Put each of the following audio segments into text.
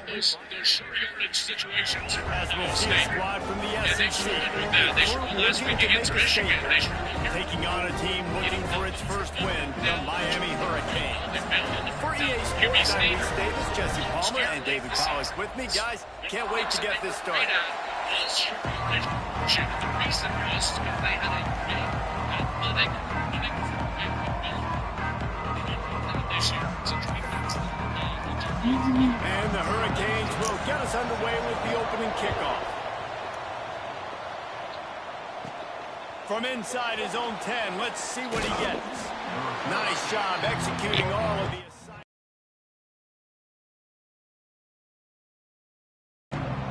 those short yardage situations for As we'll Ohio see a State. squad from the Yeah, they SEC. struggled with that. They struggled last week against Michigan. They struggled here. Taking on a team looking for its first win, the Miami Hurricanes. For EA Sports, I'm Reese Davis, Jesse Palmer, and David Collins with me. Guys, can't wait to get this started. The reason was because they had a athletic running this year. And the Hurricanes will get us underway with the opening kickoff. From inside his own 10, let's see what he gets. Nice job executing all of the assignments.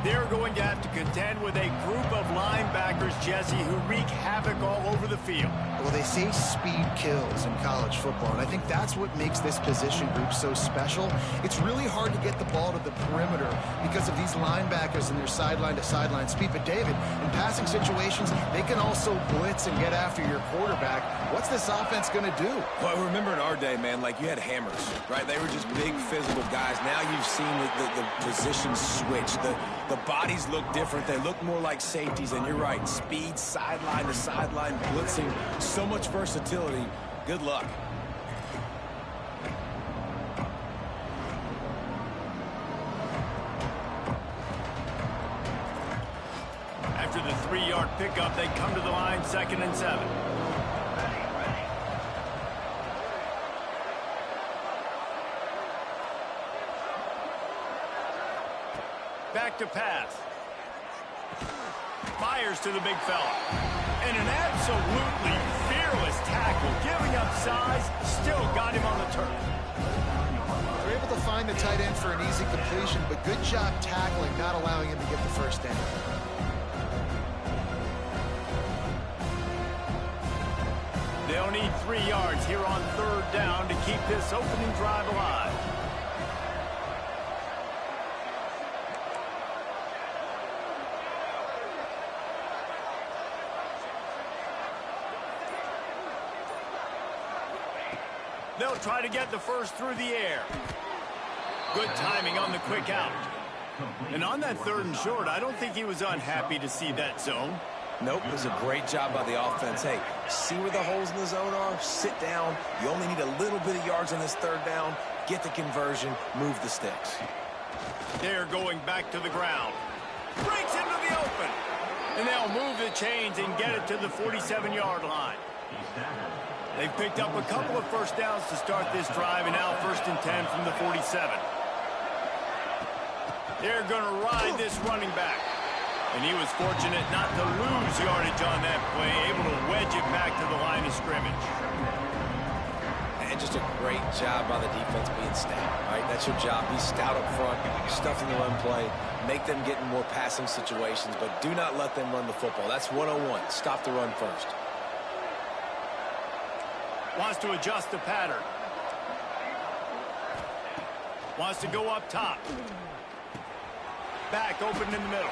They're going to have to contend with a group of linebackers, Jesse, who wreak havoc all over the field. Well, they say speed kills in college football, and I think that's what makes this position group so special. It's really hard to get the ball to the perimeter because of these linebackers and their sideline-to-sideline speed. But, David, in passing situations, they can also blitz and get after your quarterback. What's this offense going to do? Well, remember in our day, man, like you had hammers, right? They were just big physical guys. Now you've seen the positions switch. The bodies look different. They look more like safeties, and you're right. Speed, sideline to sideline, blitzing, so much versatility. Good luck. After the 3-yard pickup, they come to the line, 2nd and 7. Back to pass. Fires to the big fella. And an absolutely fearless tackle. Giving up size, still got him on the turf. They're able to find the tight end for an easy completion, but good job tackling, not allowing him to get the first down. They'll need 3 yards here on 3rd down to keep this opening drive alive. They'll try to get the first through the air. Good timing on the quick out. And on that 3rd and short, I don't think he was unhappy to see that zone. Nope, it was a great job by the offense. Hey, see where the holes in the zone are? Sit down. You only need a little bit of yards on this 3rd down. Get the conversion. Move the sticks. They're going back to the ground. Breaks into the open. And they'll move the chains and get it to the 47-yard line. They've picked up a couple of first downs to start this drive, and now 1st and 10 from the 47. They're going to ride this running back. And he was fortunate not to lose yardage on that play, able to wedge it back to the line of scrimmage. And just a great job by the defense being stout, right? That's your job. Be stout up front, stuffing the run play, make them get in more passing situations, but do not let them run the football. That's 101. Stop the run first. Wants to adjust the pattern. Wants to go up top. Back open in the middle.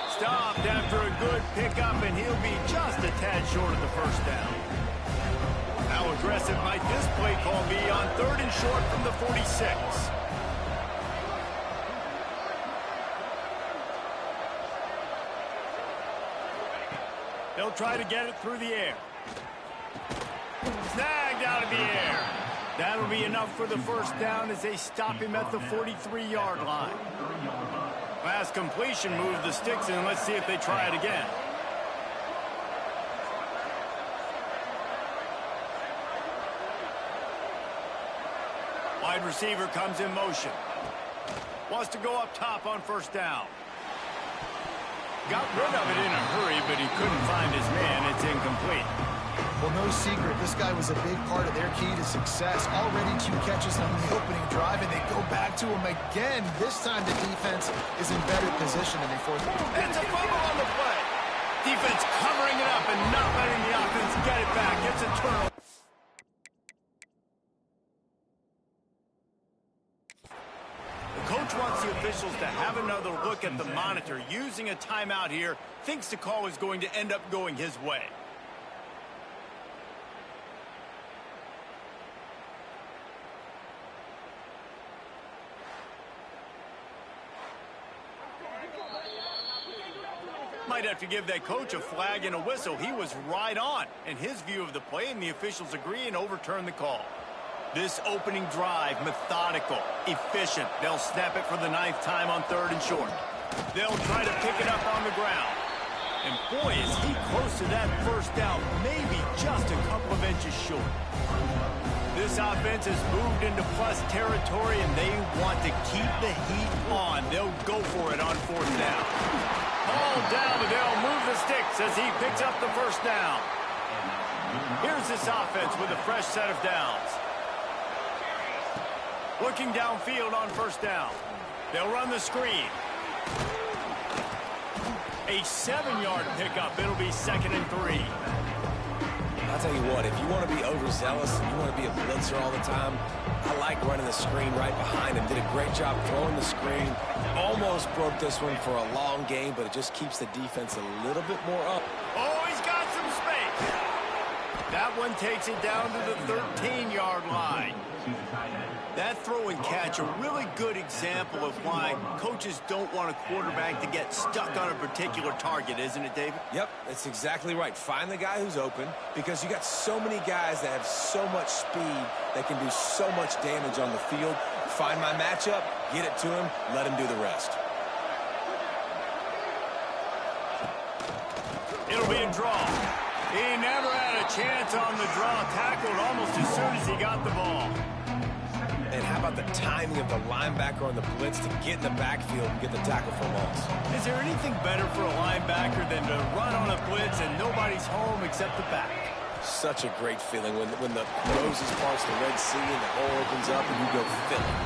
Stopped after a good pickup, and he'll be just a tad short of the first down. How aggressive might this play call be on 3rd and short from the 46? They'll try to get it through the air. Snagged out of the air. That'll be enough for the first down as they stop him at the 43-yard line. Last completion moved the sticks in. Let's see if they try it again. Wide receiver comes in motion. Wants to go up top on 1st down. Got rid of it in a hurry, but he couldn't find his man. It's incomplete. Well, no secret, this guy was a big part of their key to success. Already 2 catches on the opening drive, and they go back to him again. This time the defense is in better position, and they force it. It's a fumble on the play. Defense covering it up and not letting the offense get it back. It's a turnover. The coach wants the officials to have another look at the monitor. Using a timeout here, thinks the call is going to end up going his way. might have to give that coach a flag and a whistle. He was right on in his view of the play, and the officials agree and overturn the call. This opening drive, methodical, efficient. They'll snap it for the 9th time on 3rd and short. They'll try to pick it up on the ground. And boy, is he close to that first down, maybe just a couple of inches short. This offense has moved into plus territory, and they want to keep the heat on. They'll go for it on 4th down. Ball down, and they'll move the sticks as he picks up the first down. Here's this offense with a fresh set of downs. Looking downfield on 1st down. They'll run the screen. A 7-yard pickup. It'll be 2nd and 3. I'll tell you what, if you want to be overzealous and you want to be a blitzer all the time, I like running the screen right behind him. Did a great job throwing the screen. Almost broke this one for a long game, but it just keeps the defense a little bit more up. Oh, he's got some space. That one takes it down to the 13-yard line. That throw and catch, a really good example of why coaches don't want a quarterback to get stuck on a particular target, isn't it, David? Yep, that's exactly right. Find the guy who's open, because you got so many guys that have so much speed that can do so much damage on the field. Find my matchup, get it to him, let him do the rest. It'll be a draw. He never had a chance on the draw, tackled almost as soon as he got the ball. And how about the timing of the linebacker on the blitz to get in the backfield and get the tackle for loss? Is there anything better for a linebacker than to run on a blitz and nobody's home except the back? Such a great feeling when the Moses parts the Red Sea and the hole opens up and you go fill it.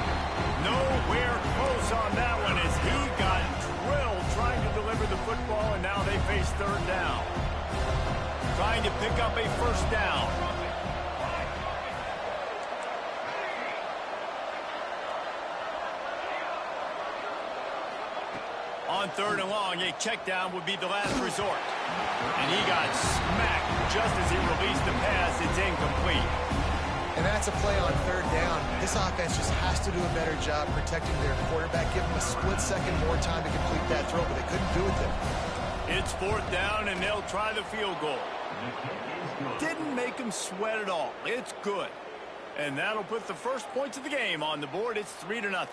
Nowhere close on that one as he got drilled trying to deliver the football, and now they face 3rd down. Trying to pick up a 1st down. On 3rd and long, a check down would be the last resort. And he got smacked just as he released the pass. It's incomplete. And that's a play on 3rd down. This offense just has to do a better job protecting their quarterback. Give them a split second more time to complete that throw, but they couldn't do it there. It's 4th down, and they'll try the field goal. Didn't make him sweat at all. It's good. And that'll put the first points of the game on the board. It's 3-0.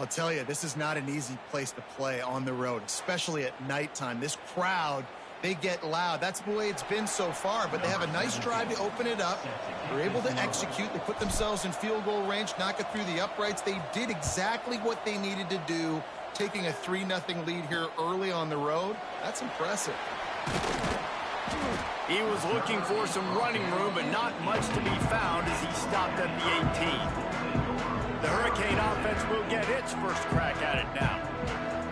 I'll tell you, this is not an easy place to play on the road, especially at nighttime. This crowd, they get loud. That's the way it's been so far, but they have a nice drive to open it up. They're able to execute. They put themselves in field goal range, knock it through the uprights. They did exactly what they needed to do, taking a 3-0 lead here early on the road. That's impressive. He was looking for some running room, but not much to be found as he stopped at the 18. The Hurricane offense will get its first crack at it now.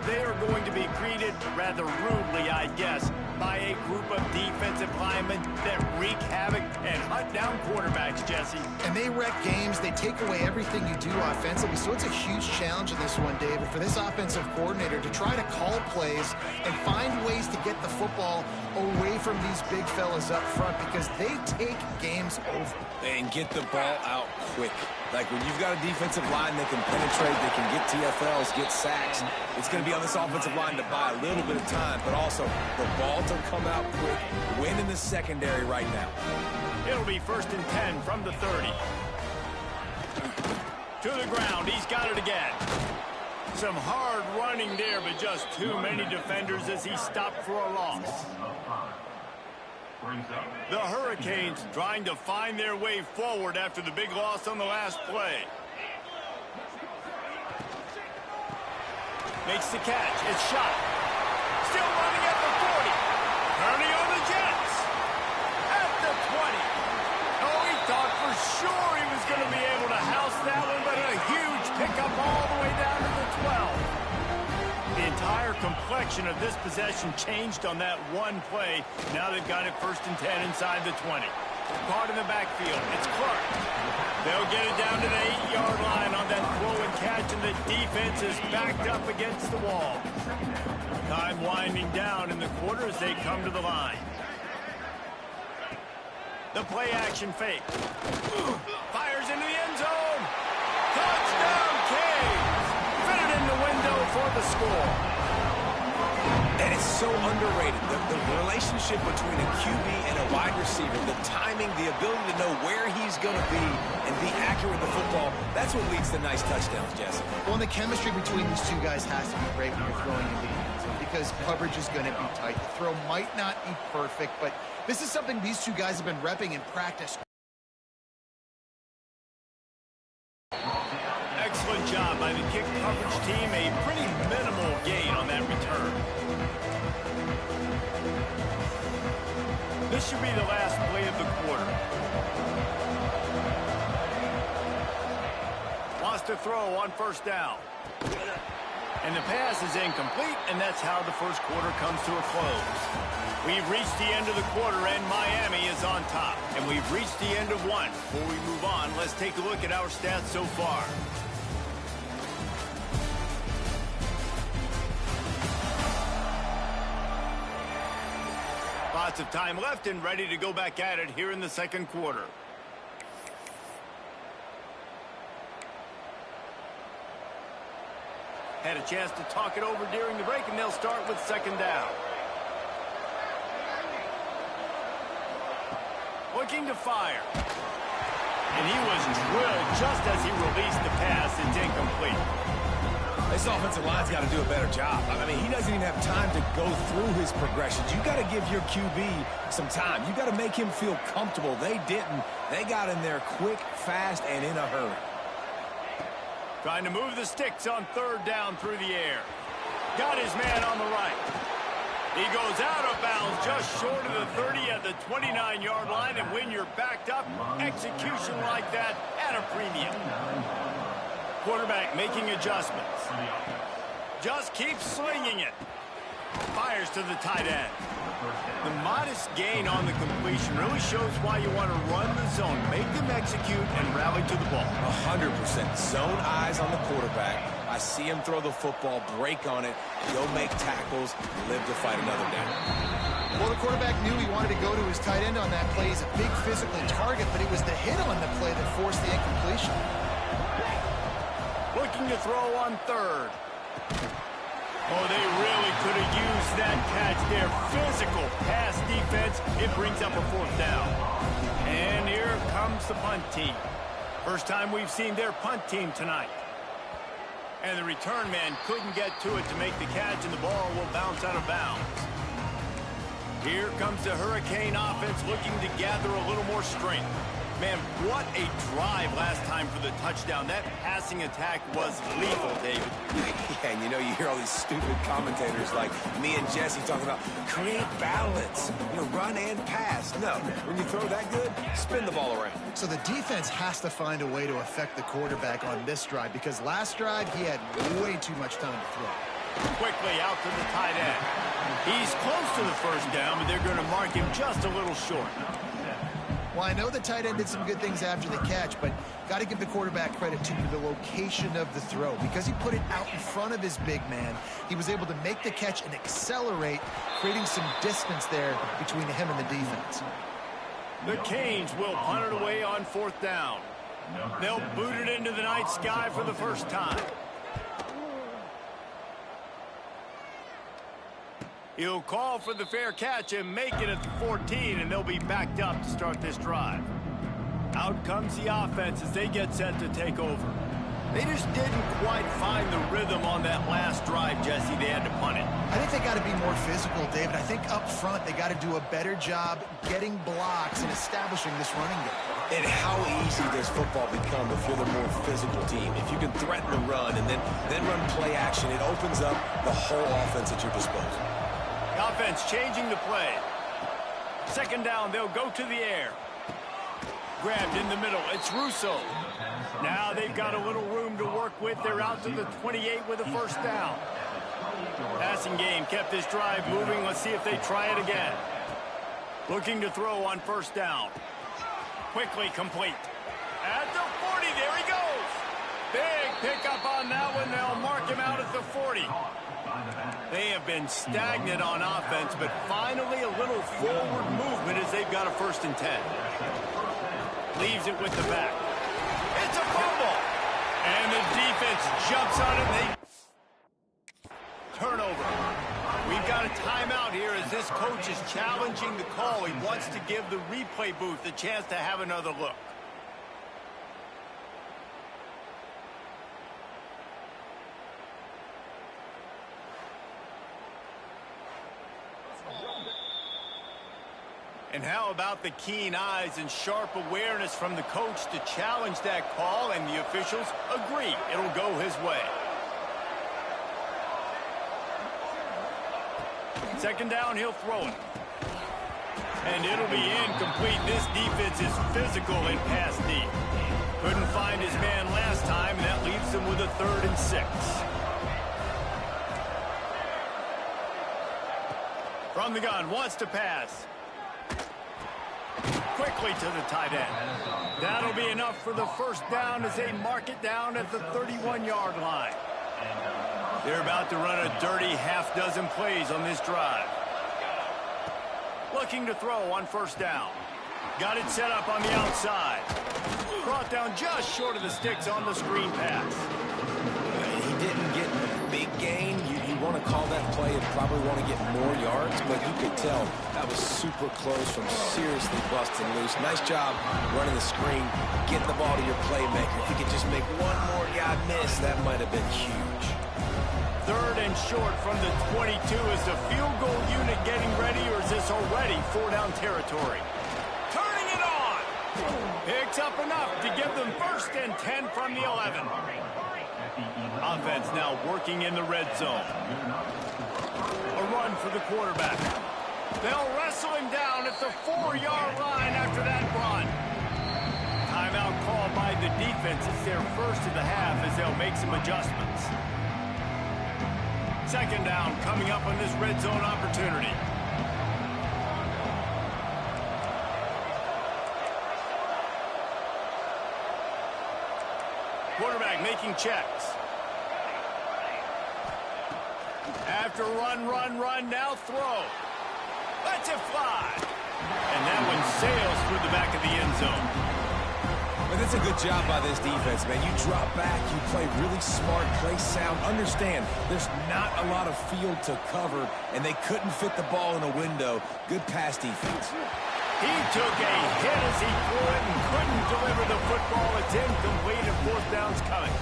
They are going to be greeted rather rudely, I guess, by a group of defensive linemen that wreak havoc and hunt down quarterbacks, Jesse. And they wreck games. They take away everything you do offensively. So it's a huge challenge in this one, David, for this offensive coordinator to try to call plays and find ways to get the football away from these big fellas up front, because they take games over. And get the ball out quick. Like when you've got a defensive line that can penetrate, they can get TFLs, get sacks, it's going to be on this offensive line to buy a little bit of time, but also the ball to come out quick, win in the secondary right now. It'll be 1st and 10 from the 30. To the ground, he's got it again. Some hard running there, but just too many defenders as he stopped for a loss. The Hurricanes trying to find their way forward after the big loss on the last play. Makes the catch. It's shot. Still running at the 40. Turning on the Jets. At the 20. Oh, he thought for sure he was going to be able to house that one, but a huge pickup all the way down to the 12. The entire complexion of this possession changed on that one play. Now they've got it 1st and 10 inside the 20. Caught in the backfield. It's Clark. They'll get it down to the 8-yard line on that throw and catch, and the defense is backed up against the wall. Time winding down in the quarter as they come to the line. The play action fake. Fires into the end zone. Touchdown, Canes. Fit it in the window for the score. And it's so underrated. The relationship between a QB and a wide receiver, the timing, the ability to know where he's going to be and be accurate with the football, that's what leads to nice touchdowns, Jesse. Well, and the chemistry between these two guys has to be great when you're throwing in the end zone because coverage is going to be tight. The throw might not be perfect, but this is something these two guys have been repping in practice. Excellent job by the kick coverage team. A pretty minimal gain on that return. This should be the last play of the quarter. Wants to throw on first down. And the pass is incomplete, and that's how the first quarter comes to a close. We've reached the end of the quarter, and Miami is on top. And we've reached the end of one. Before we move on, let's take a look at our stats so far. Lots of time left and ready to go back at it here in the second quarter. Had a chance to talk it over during the break, and they'll start with second down. Looking to fire. And he was drilled just as he released the pass. It's incomplete. This offensive line's got to do a better job. I mean, he doesn't even have time to go through his progressions. You got to give your QB some time. You got to make him feel comfortable. They didn't. They got in there quick, fast, and in a hurry. Trying to move the sticks on third down through the air. Got his man on the right. He goes out of bounds just short of the 30 at the 29-yard line, and when you're backed up, execution like that at a premium. Quarterback making adjustments. Just keeps slinging it. Fires to the tight end. The modest gain on the completion really shows why you want to run the zone, make them execute, and rally to the ball. 100%. Zone eyes on the quarterback. I see him throw the football, break on it, go make tackles, live to fight another down. Well, the quarterback knew he wanted to go to his tight end on that play. He's a big physical target, but it was the hit on the play that forced the incompletion. Looking to throw on third. Oh, they really could have used that catch there. Physical pass defense. It brings up a fourth down. And here comes the punt team. First time we've seen their punt team tonight. And the return man couldn't get to it to make the catch, and the ball will bounce out of bounds. Here comes the Hurricane offense looking to gather a little more strength. Man, what a drive last time for the touchdown. That passing attack was lethal, David. Yeah, and you know, you hear all these stupid commentators like me and Jesse talking about create balance, run and pass. No, when you throw that good, spin the ball around. So the defense has to find a way to affect the quarterback on this drive because last drive he had way too much time to throw. Quickly out to the tight end. He's close to the first down, but they're going to mark him just a little short. Well, I know the tight end did some good things after the catch, but got to give the quarterback credit, too, for the location of the throw. Because he put it out in front of his big man, he was able to make the catch and accelerate, creating some distance there between him and the defense. The Canes will punt it away on fourth down. They'll boot it into the night sky for the first time. He'll call for the fair catch and make it at the 14, and they'll be backed up to start this drive. Out comes the offense as they get set to take over. They just didn't quite find the rhythm on that last drive, Jesse. They had to punt it. I think they got to be more physical, David. I think up front they got to do a better job getting blocks and establishing this running game. And how easy does football become if you're the more physical team? If you can threaten the run and then run play action, it opens up the whole offense at your disposal. Offense changing the play. Second down, they'll go to the air. Grabbed in the middle. It's Russo. Now they've got a little room to work with. They're out to the 28 with a first down. Passing game kept this drive moving. Let's see if they try it again. Looking to throw on first down. Quickly complete. At the 40, there he goes. Big pickup on that one. They'll mark him out at the 40. They have been stagnant on offense, but finally a little forward movement as they've got a 1st and 10. Leaves it with the back. It's a fumble. And the defense jumps on it. They turnover. We've timeout here as this coach is challenging the call. He wants to give the replay booth a chance to have another look. And how about the keen eyes and sharp awareness from the coach to challenge that call, and the officials agree it'll go his way. Second down, he'll throw it. And it'll be incomplete. This defense is physical and pass deep. Couldn't find his man last time, and that leaves him with a 3rd and 6. From the gun, wants to pass. Quickly to the tight end. That'll be enough for the first down as they mark it down at the 31-yard line. They're about to run a dirty half-dozen plays on this drive. Looking to throw on first down. Got it set up on the outside. Brought down just short of the sticks on the screen pass. He didn't get a big gain. You want to call that play and probably want to get more yards, but you could tell that was super close from seriously busting loose. Nice job running the screen, getting the ball to your playmaker. If you could just make one more guy miss, that might have been huge. 3rd and short from the 22. Is the field goal unit getting ready, or is this already 4-down territory? Turning it on! Picks up enough to give them 1st and 10 from the 11. Offense now working in the red zone. A run for the quarterback. They'll wrestle him down at the 4-yard line after that run. Timeout called by the defense. It's their first of the half as they'll make some adjustments. Second down coming up on this red zone opportunity. Quarterback making checks. After run, now throw. Lets it fly. And that one sails through the back of the end zone. But that's a good job by this defense, man. You drop back, you play really smart, play sound. Understand, there's not a lot of field to cover, and they couldn't fit the ball in a window. Good pass defense. He took a hit as he threw it and couldn't deliver the football. It's incomplete, and 4th down's coming.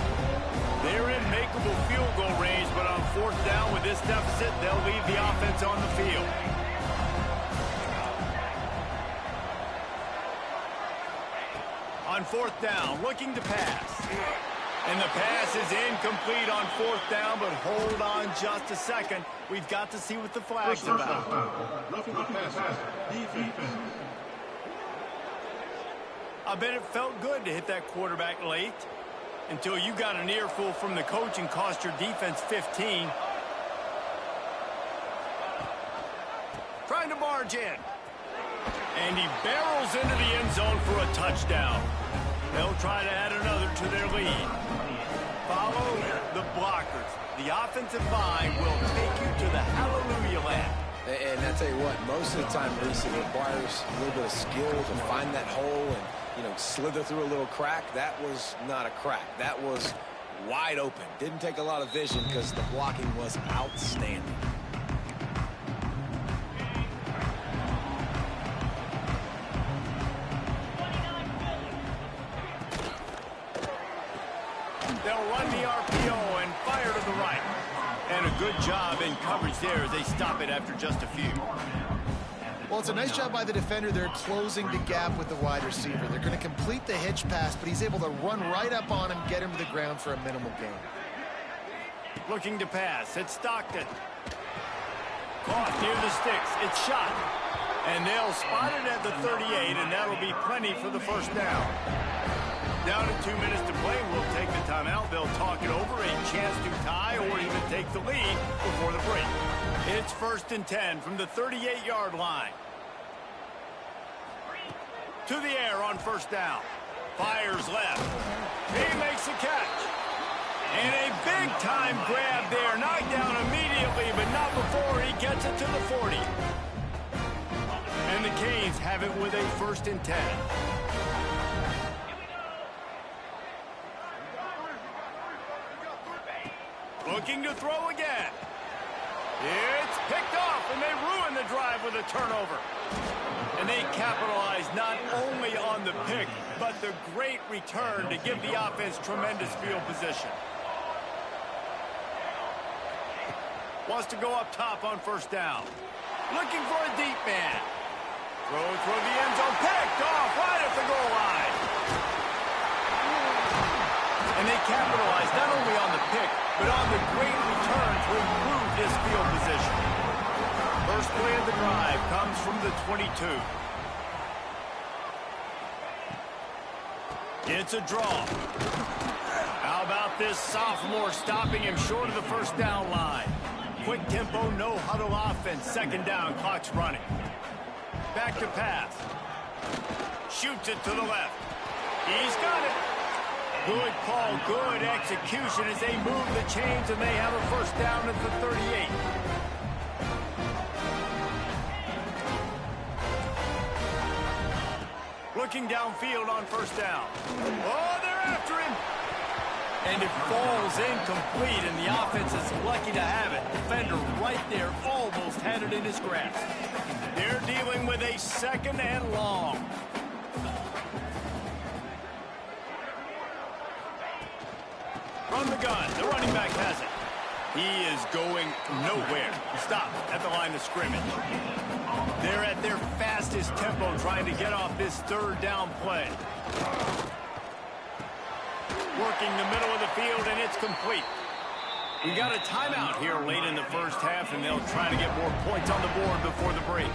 They're in makeable field goal range, but on 4th down with this deficit, they'll leave the offense on the field. On 4th down, looking to pass. And the pass is incomplete on 4th down, but hold on just a second. We've got to see what the flag's about. I bet it felt good to hit that quarterback late until you got an earful from the coach and cost your defense 15. Trying to barge in. And he barrels into the end zone for a touchdown. They'll try to add another to their lead. Follow the blockers. The offensive line will take you to the hallelujah land. And I tell you what, most of the time, Reese, it requires a little bit of skill to find that hole and, slither through a little crack. That was not a crack. That was wide open. Didn't take a lot of vision because the blocking was outstanding. They'll run the RPO and fire to the right. And a good job in coverage there as they stop it after just a few. Well, it's a nice job by the defender. They're closing the gap with the wide receiver. They're going to complete the hitch pass, but he's able to run right up on him, get him to the ground for a minimal gain. Looking to pass. It's Stockton. Caught near the sticks. It's shot. And they'll spot it at the 38, and that'll be plenty for the first down. Down to 2 minutes to play. We'll take the timeout. They'll talk it over. A chance to tie or even take the lead before the break. It's 1st and 10 from the 38-yard line. To the air on first down. Fires left. He makes a catch. And a big-time grab there. Knocked down immediately, but not before he gets it to the 40. And the Canes have it with a 1st and 10. Looking to throw again. It's picked off, and they ruin the drive with a turnover. And they capitalize not only on the pick, but the great return to give the offense tremendous field position. Wants to go up top on first down. Looking for a deep man. Throw through the end zone. Picked off right at the goal line. And they capitalize not only on the pick, but on the great return to improve this field position. First play of the drive comes from the 22. It's a draw. How about this sophomore stopping him short of the first down line? Quick tempo, no huddle offense. Second down, clock's running. Back to pass. Shoots it to the left. He's got it. Good call, good execution as they move the chains, and they have a first down at the 38. Looking downfield on first down. Oh, they're after him. And it falls incomplete, and the offense is lucky to have it. Defender right there almost had it in his grasp. They're dealing with a second and long. From the gun, the running back has it. He is going nowhere. Stop at the line of scrimmage. They're at their fastest tempo trying to get off this third down play. Working the middle of the field, and it's complete. We got a timeout here late in the first half, and they'll try to get more points on the board before the break.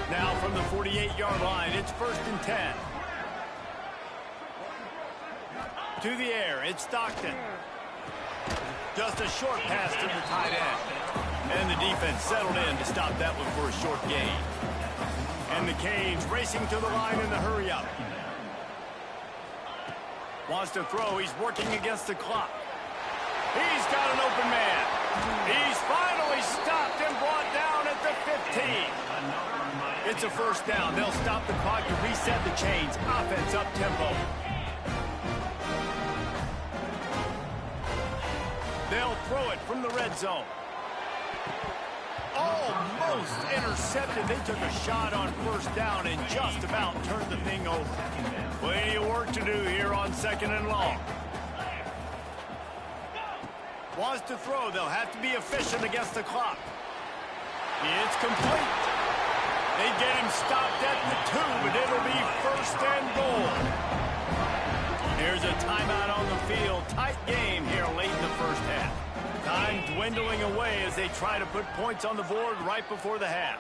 Now from the 48-yard line, it's 1st and 10. To the air, it's Stockton. Just a short pass to the tight end. And the defense settled in to stop that one for a short gain. And the Canes racing to the line in the hurry-up. Wants to throw. He's working against the clock. He's got an open man. He's finally stopped and brought down at the 15. It's a first down. They'll stop the clock to reset the chains. Offense up tempo. They'll throw it from the red zone. Almost intercepted. They took a shot on first down and just about turned the thing over. Plenty of work to do here on second and long. Wants to throw. They'll have to be efficient against the clock. It's complete. They get him stopped at the 2, but it'll be 1st and goal. There's a timeout on the field. Tight game here late in the first half. Time dwindling away as they try to put points on the board right before the half.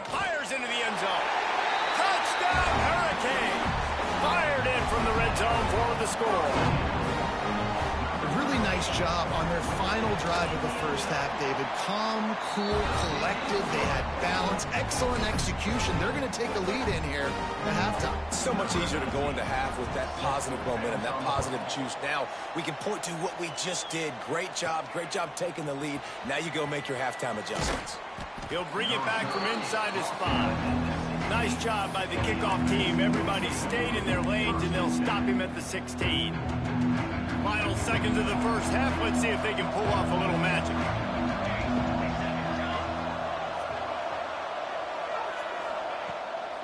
Fires into the end zone. Touchdown, Hurricane! Fired in from the red zone for the score. A really nice job on their final drive of the first half, David. Calm, cool, collected. They had balance. Excellent execution. They're going to take a lead in here at halftime. It's so much easier to go into half with that positive momentum, that positive juice. Now we can point to what we just did. Great job taking the lead. Now you go make your halftime adjustments. He'll bring it back from inside his 5. Nice job by the kickoff team. Everybody stayed in their lanes, and they'll stop him at the 16. Final seconds of the first half. Let's see if they can pull off a little magic.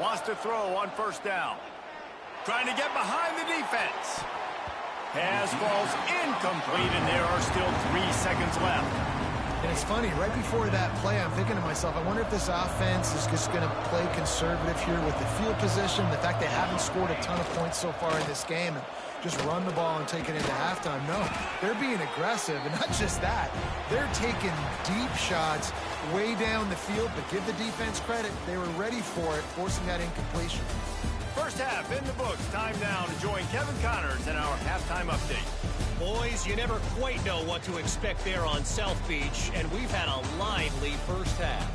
Wants to throw on first down. Trying to get behind the defense. Pass falls incomplete, and there are still 3 seconds left. And it's funny, right before that play, I'm thinking to myself, I wonder if this offense is just going to play conservative here with the field position, the fact they haven't scored a ton of points so far in this game, and just run the ball and take it into halftime. No, they're being aggressive, and not just that. They're taking deep shots way down the field, but give the defense credit. They were ready for it, forcing that incompletion. First half in the books. Time now to join Kevin Connors in our halftime update. Boys, you never quite know what to expect there on South Beach, and we've had a lively first half.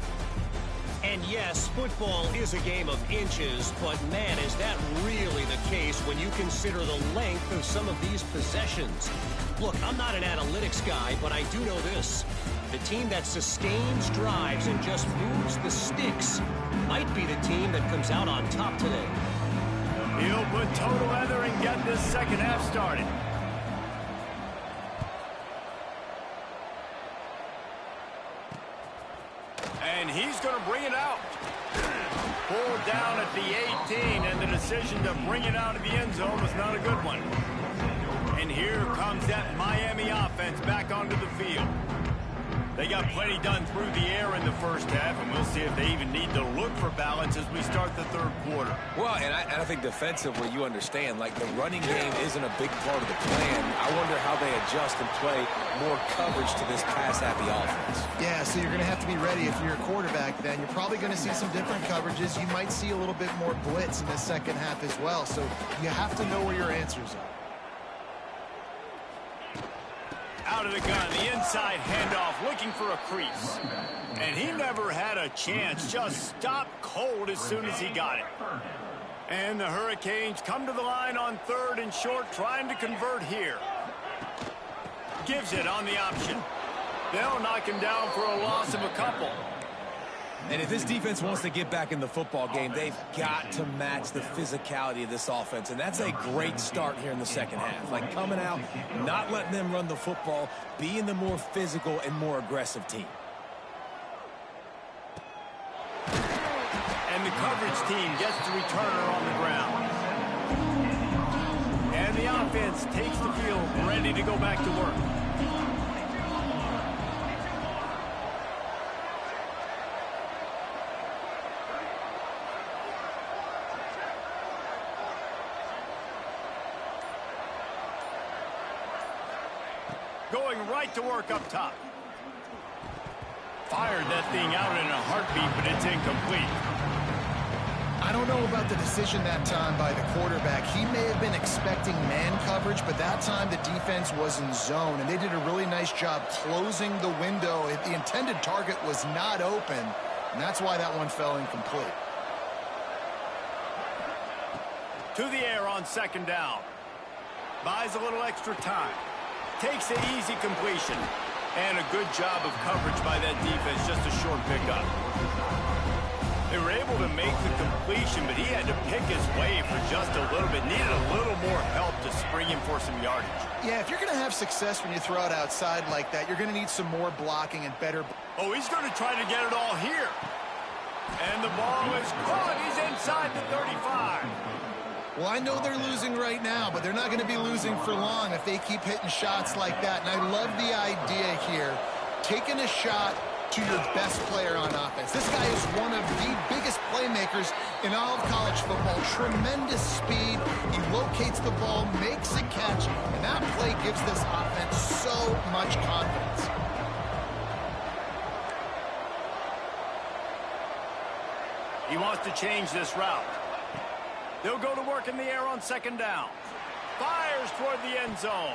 And yes, football is a game of inches, but man, is that really the case when you consider the length of some of these possessions. Look, I'm not an analytics guy, but I do know this. The team that sustains drives and just moves the sticks might be the team that comes out on top today. He'll put total leather and get this second half started. And he's going to bring it out. Pulled down at the 18, and the decision to bring it out of the end zone was not a good one. And here comes that Miami offense back onto the field. They got plenty done through the air in the first half, and we'll see if they even need to look for balance as we start the third quarter. Well, and I think defensively, you understand, like, the running game isn't a big part of the plan. I wonder how they adjust and play more coverage to this pass-happy offense. Yeah, so you're going to have to be ready if you're a quarterback then. You're probably going to see some different coverages. You might see a little bit more blitz in the second half as well, so you have to know where your answers are. Out of the gun, the inside handoff, looking for a crease. And he never had a chance, just stopped cold as soon as he got it. And the Hurricanes come to the line on 3rd and short, trying to convert here. Gives it on the option. They'll knock him down for a loss of a couple. And if this defense wants to get back in the football game, they've got to match the physicality of this offense. And that's a great start here in the second half. Like, coming out, not letting them run the football, being the more physical and more aggressive team. And the coverage team gets the returner on the ground. And the offense takes the field, ready to go back to work. Going right to work up top. Fired that thing out in a heartbeat, but it's incomplete. I don't know about the decision that time by the quarterback. He may have been expecting man coverage, but that time the defense was in zone, and they did a really nice job closing the window. The intended target was not open, and that's why that one fell incomplete. To the air on 2nd down. Buys a little extra time. Takes an easy completion. And a good job of coverage by that defense, just a short pickup. They were able to make the completion, but he had to pick his way for just a little bit. Needed a little more help to spring him for some yardage. Yeah, if you're going to have success when you throw it outside like that, you're going to need some more blocking and better. Oh, he's going to try to get it all here. And the ball is caught. He's inside the 35. Well, I know they're losing right now, but they're not going to be losing for long if they keep hitting shots like that. And I love the idea here, taking a shot to your best player on offense. This guy is one of the biggest playmakers in all of college football. Tremendous speed. He locates the ball, makes a catch, and that play gives this offense so much confidence. He wants to change this route. They'll go to work in the air on 2nd down. Fires toward the end zone.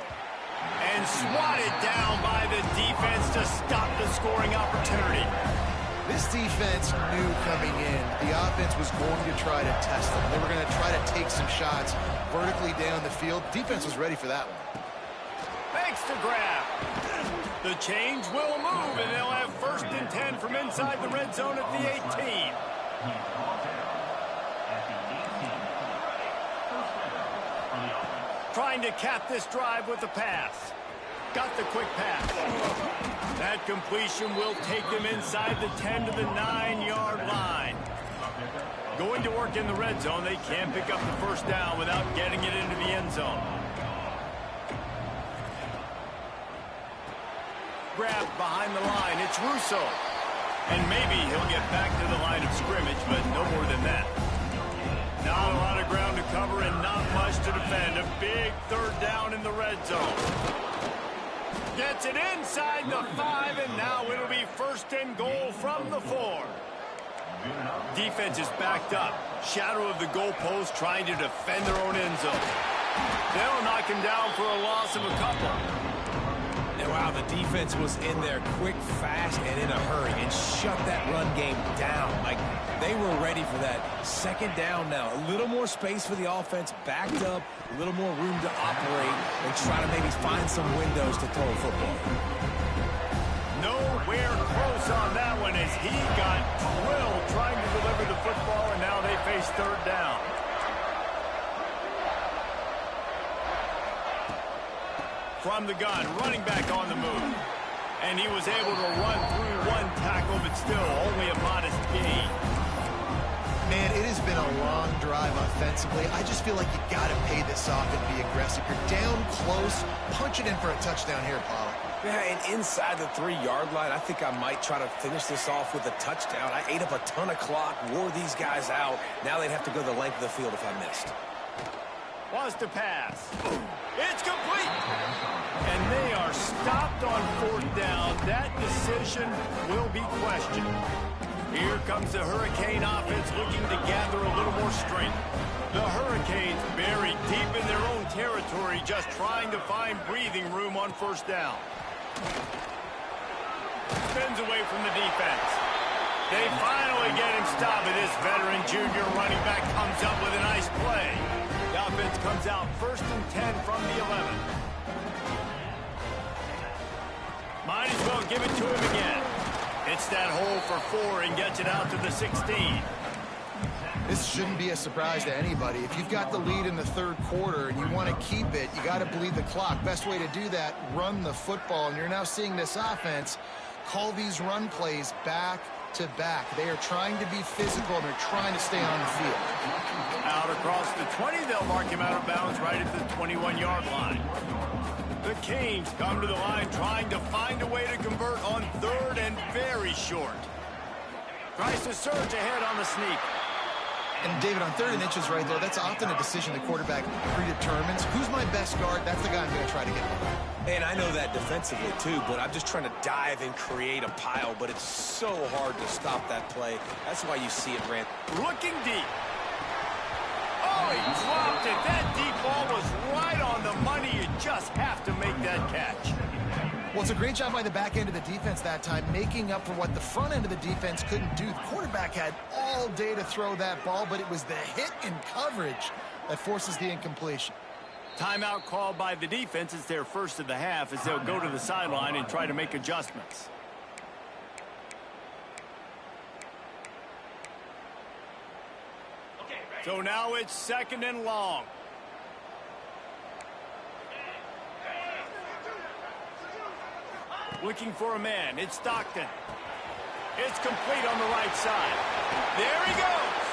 And swatted down by the defense to stop the scoring opportunity. This defense knew coming in the offense was going to try to test them. They were going to try to take some shots vertically down the field. Defense was ready for that one. Thanks to grab. The change will move, and they'll have 1st and 10 from inside the red zone at the 18. Trying to cap this drive with the pass. Got the quick pass. That completion will take them inside the 10 to the 9-yard line. Going to work in the red zone. They can't pick up the 1st down without getting it into the end zone. Grabbed behind the line. It's Russo. And maybe he'll get back to the line of scrimmage, but no more than that. Not a lot of ground to cover and not much to defend. A big 3rd down in the red zone. Gets it inside the 5, and now it'll be 1st and goal from the 4. Defense is backed up. Shadow of the goalpost trying to defend their own end zone. They'll knock him down for a loss of a couple. And wow, the defense was in there quick, fast, and in a hurry and shut that run game down. Like, they were ready for that 2nd down now. A little more space for the offense, backed up, a little more room to operate and try to maybe find some windows to throw a football. Nowhere close on that one as he got drilled trying to deliver the football, and now they face 3rd down. From the gun, running back on the move. And And he was able to run through one tackle, but still only a modest gain. Man, it has been a long drive offensively. I just feel like you got to pay this off and be aggressive. You're down close. Punch it in for a touchdown here, Paula. Yeah, and inside the 3-yard line, I think I might try to finish this off with a touchdown. I ate up a ton of clock, wore these guys out. Now they'd have to go the length of the field if I missed. Wants to pass. It's complete. And they are stopped on 4th down. That decision will be questioned. Here comes the Hurricane offense looking to gather a little more strength. The Hurricanes buried deep in their own territory, just trying to find breathing room on 1st down. Spins away from the defense. They finally get him stopped, but this veteran junior running back comes up with a nice play. The offense comes out 1st and 10 from the 11. Might as well give it to him again. Hits that hole for 4 and gets it out to the 16. This shouldn't be a surprise to anybody. If you've got the lead in the 3rd quarter and you want to keep it, you got to bleed the clock. Best way to do that, run the football. And you're now seeing this offense call these run plays back to back. They are trying to be physical, and they're trying to stay on the field. Out across the 20, they'll mark him out of bounds right at the 21-yard line. The Canes come to the line trying to find a way to convert on 3rd and very short. Tries to surge ahead on the sneak. And David, on 3rd and inches right there, that's often a decision the quarterback predetermines. Who's my best guard? That's the guy I'm going to try to get over. And I know that defensively too, but I'm just trying to dive and create a pile, but it's so hard to stop that play. That's why you see it ran. Looking deep. Oh, he dropped it. That deep ball was right on the money. You just have to make that catch. Well, it's a great job by the back end of the defense that time, making up for what the front end of the defense couldn't do. The quarterback had all day to throw that ball, but it was the hit and coverage that forces the incompletion. Timeout called by the defense. It's their first of the half as they'll go to the sideline and try to make adjustments. So now it's 2nd and long. Looking for a man. It's Stockton. It's complete on the right side. There he goes.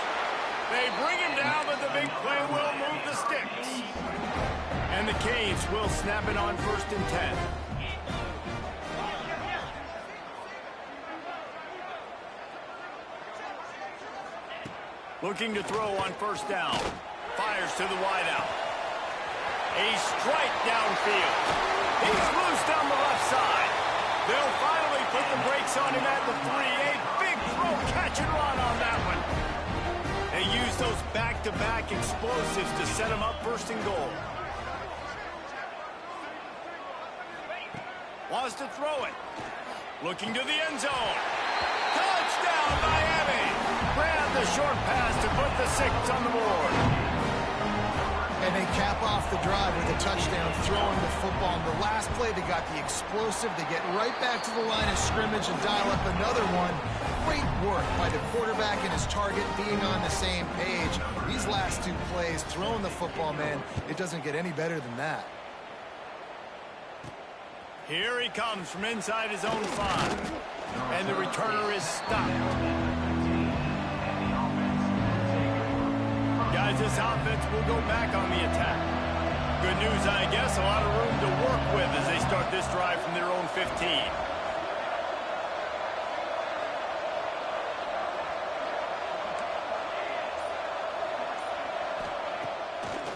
They bring him down, but the big play will move the sticks. And the Canes will snap it on 1st and 10. Looking to throw on 1st down. Fires to the wideout. A strike downfield. He's loose down the left side. They'll finally put the brakes on him at the 3. A big throw, catch and run on that one. They use those back-to-back explosives to set him up 1st and goal. Wants to throw it. Looking to the end zone. Touchdown, Miami. Ran the short pass to put the 6 on the board. And they cap off the drive with a touchdown, throwing the football. In the last play, they got the explosive. They get right back to the line of scrimmage and dial up another one. Great work by the quarterback and his target being on the same page. These last 2 plays, throwing the football, man, it doesn't get any better than that. Here he comes from inside his own 5. And the returner is stopped. Guys, this offense will go back on the attack. Good news, I guess, a lot of room to work with as they start this drive from their own 15.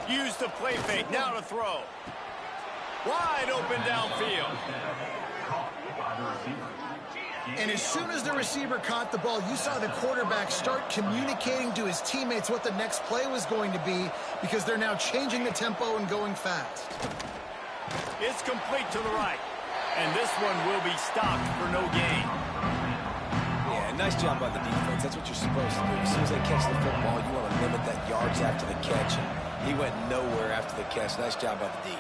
Use the play fake, now to throw. Wide open downfield. And as soon as the receiver caught the ball, you saw the quarterback start communicating to his teammates what the next play was going to be, because they're now changing the tempo and going fast. It's complete to the right. And this one will be stopped for no gain. Yeah, nice job by the defense. That's what you're supposed to do. As soon as they catch the football, you want to limit that yards after the catch. And he went nowhere after the catch. Nice job by the D.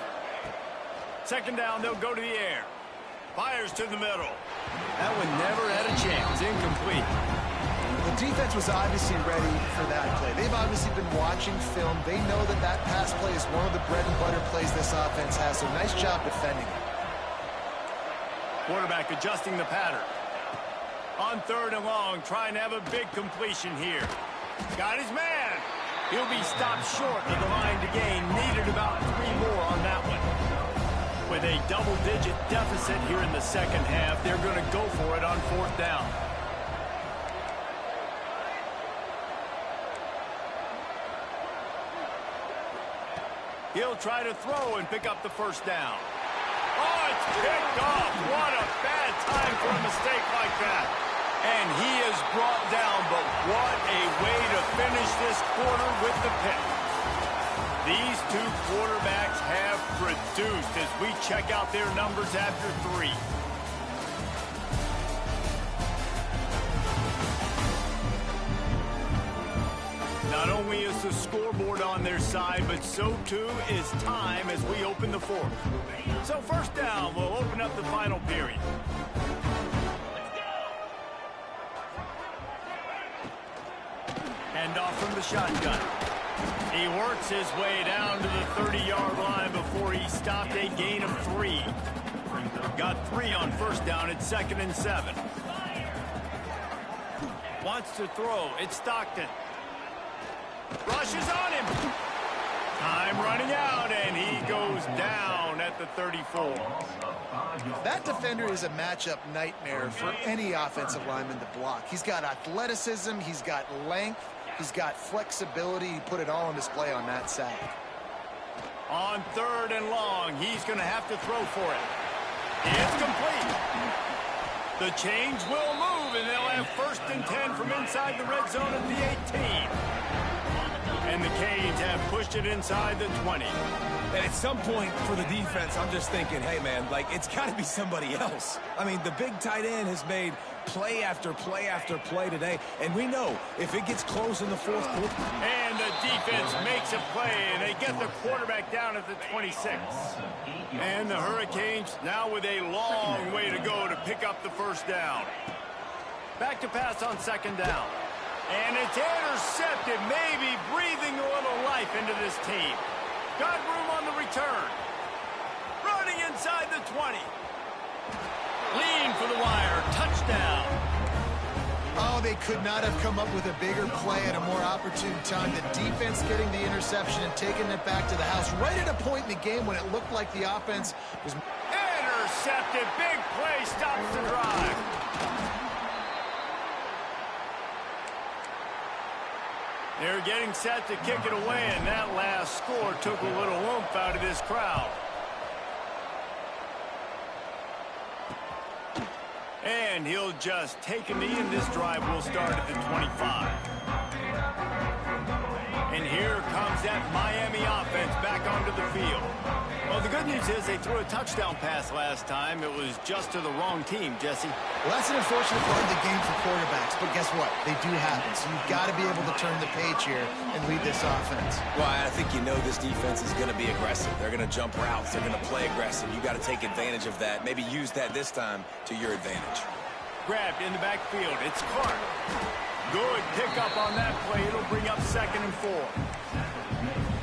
2nd down, they'll go to the air. Fires to the middle. That one never had a chance. Incomplete. The defense was obviously ready for that play. They've obviously been watching film. They know that that pass play is one of the bread and butter plays this offense has, so nice job defending it. Quarterback adjusting the pattern. On 3rd and long, trying to have a big completion here. Got his man. He'll be stopped short of the line to gain. Needed about 3 more on that one. With a double-digit deficit here in the second half, they're going to go for it on 4th down. He'll try to throw and pick up the 1st down. Oh, it's picked off. What a bad time for a mistake like that. And he is brought down, but what a way to finish this quarter with the pick. These 2 quarterbacks have produced as we check out their numbers after 3. Not only is the scoreboard on their side, but so too is time as we open the 4th. So 1st down, we'll open up the final period. Hand off from the shotgun. He works his way down to the 30-yard line before he stopped a gain of 3. Got 3 on 1st down at 2nd and 7. Wants to throw. It's Stockton. Rushes on him. Time running out, and he goes down at the 34. That defender is a matchup nightmare for any offensive lineman to block. He's got athleticism, he's got length, he's got flexibility. He put it all on display on that sack. On 3rd and long, he's going to have to throw for it. It's complete. The chains will move, and they'll have 1st and 10 from inside the red zone at the 18. And the Canes have pushed it inside the 20. And at some point for the defense, I'm just thinking, hey, man, like, it's got to be somebody else. I mean, the big tight end has made play after play after play today. And we know if it gets close in the 4th quarter. And the defense makes a play, and they get the quarterback down at the 26. And the Hurricanes now with a long way to go to pick up the 1st down. Back to pass on 2nd down. And it's intercepted, maybe breathing a little life into this team. Got room on the return. Running inside the 20. Lean for the wire. Touchdown. Oh, they could not have come up with a bigger play at a more opportune time. The defense getting the interception and taking it back to the house right at a point in the game when it looked like the offense was... Intercepted. Big play stops the drive. They're getting set to kick it away, and that last score took a little oomph out of this crowd. And he'll just take a knee, and this drive will start at the 25. And here comes that Miami offense back onto the field. Well, the good news is they threw a touchdown pass last time. It was just to the wrong team, Jesse. Well, that's an unfortunate part of the game for quarterbacks, but guess what? They do happen, so you've got to be able to turn the page here and lead this offense. Well, I think you know this defense is going to be aggressive. They're going to jump routes. They're going to play aggressive. You got to take advantage of that. Maybe use that this time to your advantage. Grabbed in the backfield. It's Clark. Good pickup on that play. It'll bring up 2nd and 4.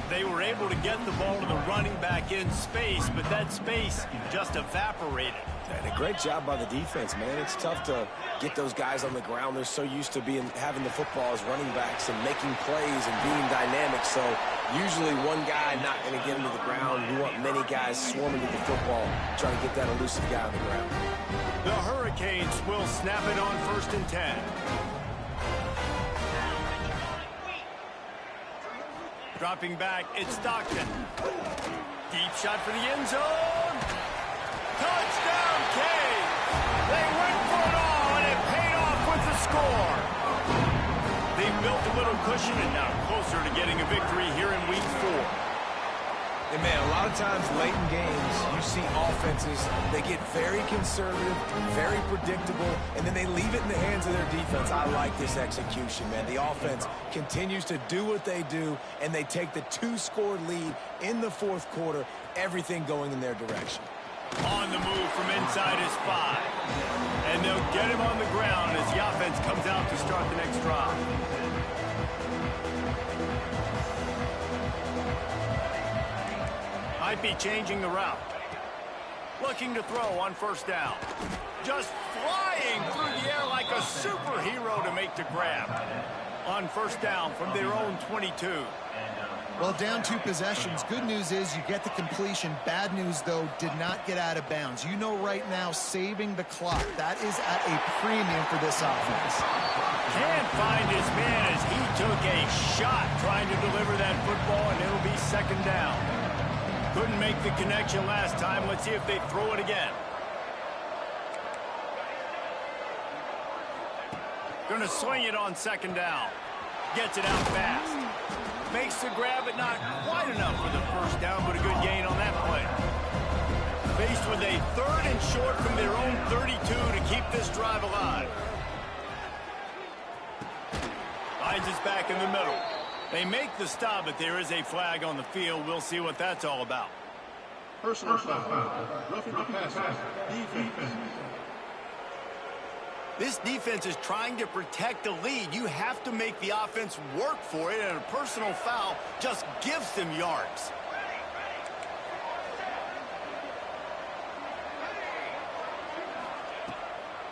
They were able to get the ball to the running back in space, but that space just evaporated. And a great job by the defense, man. It's tough to get those guys on the ground. They're so used to having the football as running backs and making plays and being dynamic. So usually one guy not going to get into the ground. You want many guys swarming to the football, trying to get that elusive guy on the ground. The Hurricanes will snap it on 1st and 10. Dropping back, it's Stockton. Deep shot for the end zone. Touchdown, Canes! They went for it all, and it paid off with the score. They've built a little cushion and now closer to getting a victory here in Week 4. And, man, a lot of times late in games, you see offenses, they get very conservative, very predictable, and then they leave it in the hands of their defense. I like this execution, man. The offense continues to do what they do, and they take the 2-score lead in the 4th quarter, everything going in their direction. On the move from inside his 5. And they'll get him on the ground as the offense comes out to start the next drive. Might be changing the route. Looking to throw on first down. Just flying through the air like a superhero to make the grab. On first down from their own 22. Well, down 2 possessions. Good news is you get the completion. Bad news, though, did not get out of bounds. You know right now, saving the clock. That is at a premium for this offense. Can't find his man as he took a shot trying to deliver that football, and it'll be second down. Couldn't make the connection last time. Let's see if they throw it again. Gonna swing it on second down. Gets it out fast. Makes the grab, but not quite enough for the first down, but a good gain on that play. Faced with a 3rd and short from their own 32 to keep this drive alive. Finds us back in the middle. They make the stop, but there is a flag on the field. We'll see what that's all about. Personal foul. Roughing the passer. Defense. This defense is trying to protect the lead. You have to make the offense work for it, and a personal foul just gives them yards.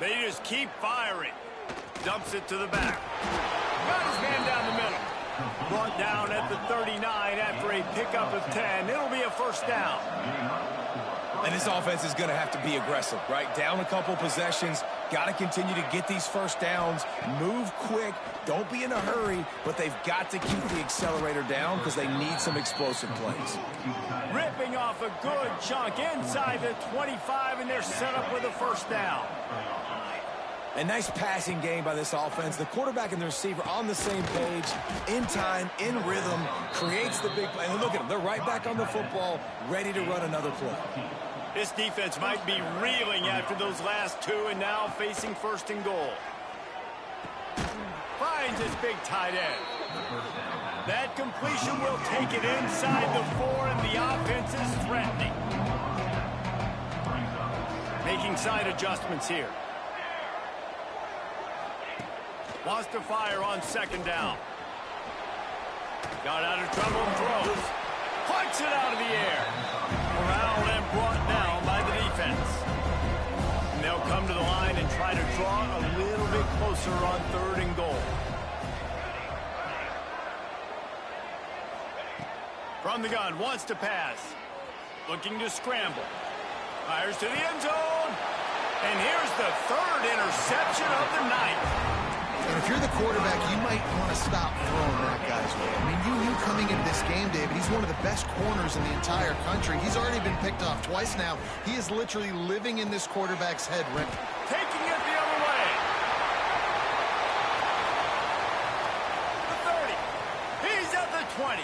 They just keep firing. Dumps it to the back. Got his man down the middle. Brought down at the 39 after a pickup of 10. It'll be a first down. And this offense is going to have to be aggressive, right? Down a couple possessions. Got to continue to get these first downs. Move quick. Don't be in a hurry. But they've got to keep the accelerator down because they need some explosive plays. Ripping off a good chunk inside the 25, and they're set up with a first down. A nice passing game by this offense. The quarterback and the receiver on the same page, in time, in rhythm, creates the big play. And look at them. They're right back on the football, ready to run another play. This defense might be reeling after those last 2 and now facing 1st and goal. Finds his big tight end. That completion will take it inside the 4, and the offense is threatening. Making side adjustments here. Wants to fire on second down. Got out of trouble and throws. Punts it out of the air. Corralled and brought down by the defense. And they'll come to the line and try to draw a little bit closer on 3rd and goal. From the gun, wants to pass. Looking to scramble. Fires to the end zone. And here's the 3rd interception of the night. And if you're the quarterback, you might want to stop throwing that guy's way. I mean, you knew coming into this game, David, he's one of the best corners in the entire country. He's already been picked off twice now. He is literally living in this quarterback's head. Taking it the other way. The 30. He's at the 20.